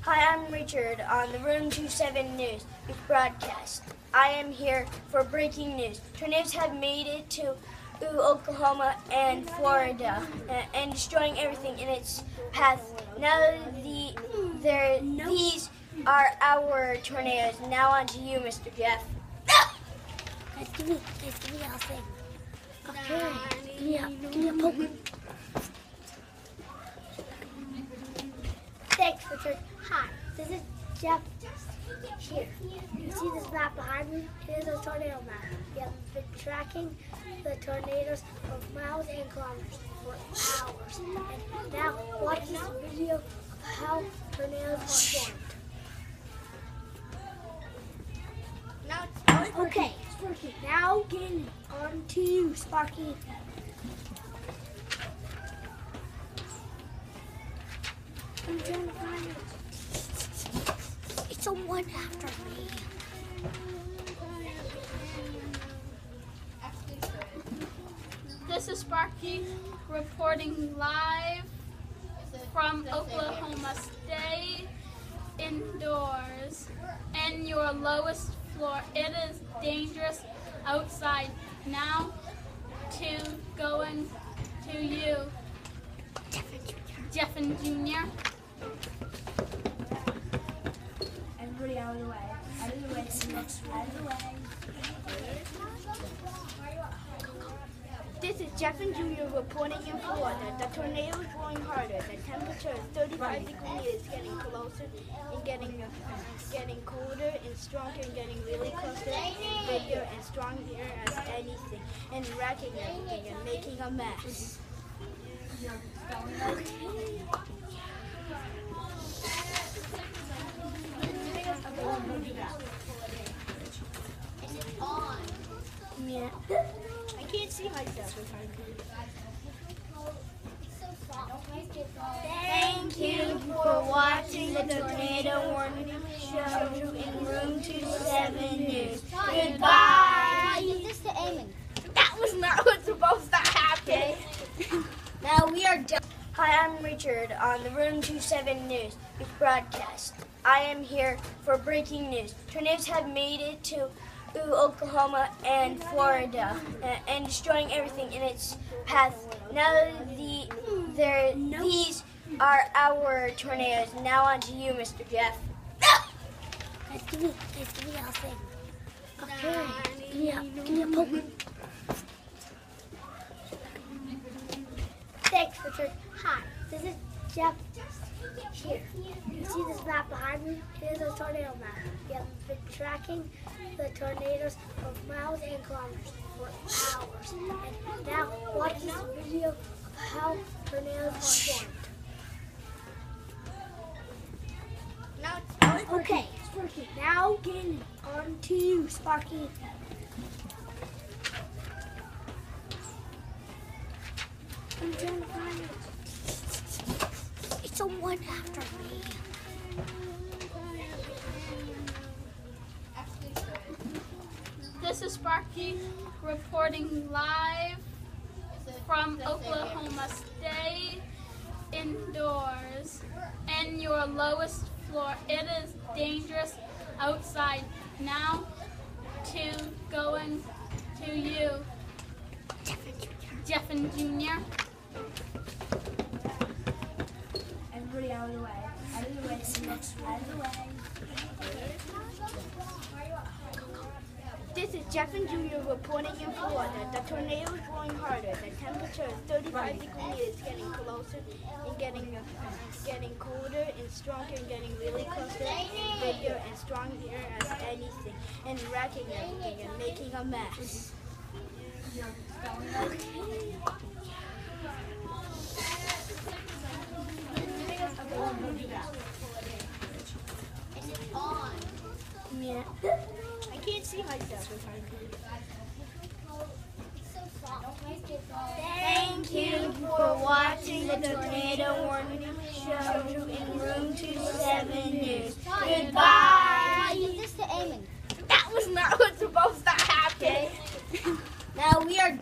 Hi, I'm Richard on the Room 27 News broadcast. I am here for breaking news. Tornadoes have made it to Oklahoma and Florida and destroying everything in its path. Now these are our tornadoes. Now on to you, Mr. Jeff. Guys, give me a thing. Okay, give me a poke. Thanks, Richard. Hi, this is Jeff here. You see this map behind me? It is a tornado map. We have been tracking the tornadoes for miles and kilometers for hours. And now watch this video of how tornadoes are formed. Okay, now getting on to you, Sparky. I'm trying to find it. It's the one after me. This is Sparky reporting live from Oklahoma. Stay indoors and your lowest floor. It is dangerous outside. Now going to you, Jeff and Junior. Everybody out of the way. Out of the way. Out of the way. This is Jeff and Junior reporting in Florida. The tornado is blowing harder. The temperature is 35 degrees. It's getting closer and getting colder and stronger and getting really closer, bigger and stronger as anything, and wrecking everything and making a mess. Yeah. I can't see myself if I could. Thank you for watching the Tornado Warning Show in Room 27 News. Goodbye! Use this to aiming. That was not what's supposed to happen. Now we are done. Hi, I'm Richard on the Room 27 News broadcast. I am here for breaking news. Tornadoes have made it to Oklahoma and Florida and destroying everything in its path. Now these are our tornadoes. Now on to you, Mr. Jeff. Guys, give me a thing. Okay, give me a poke. Thanks, Richard. Hi, this is Jeff here. You see this map behind me? It is a tornado map. We have been tracking the tornadoes for miles and kilometers for hours. And now watch this video of how tornadoes are formed. Okay, now getting on to you, Sparky. I'm trying to find it. It's the one after me. This is Sparky reporting live from Oklahoma. Stay indoors and your lowest floor. It is dangerous outside. Now going to you, Jeff and Junior. Everybody out of the way. Out of the way. Out of the way. This is Jeff and Junior reporting in Florida. The tornado is blowing harder. The temperature is 35 degrees. It's getting closer and getting colder and stronger and getting really closer, bigger and stronger as anything, and wrecking everything and making a mess. Yeah. I can't see myself if I could. Thank you for watching the Tornado Warning Show in Room 27 News. Goodbye! Use this to aiming. That was not what's supposed to happen. Now we are done.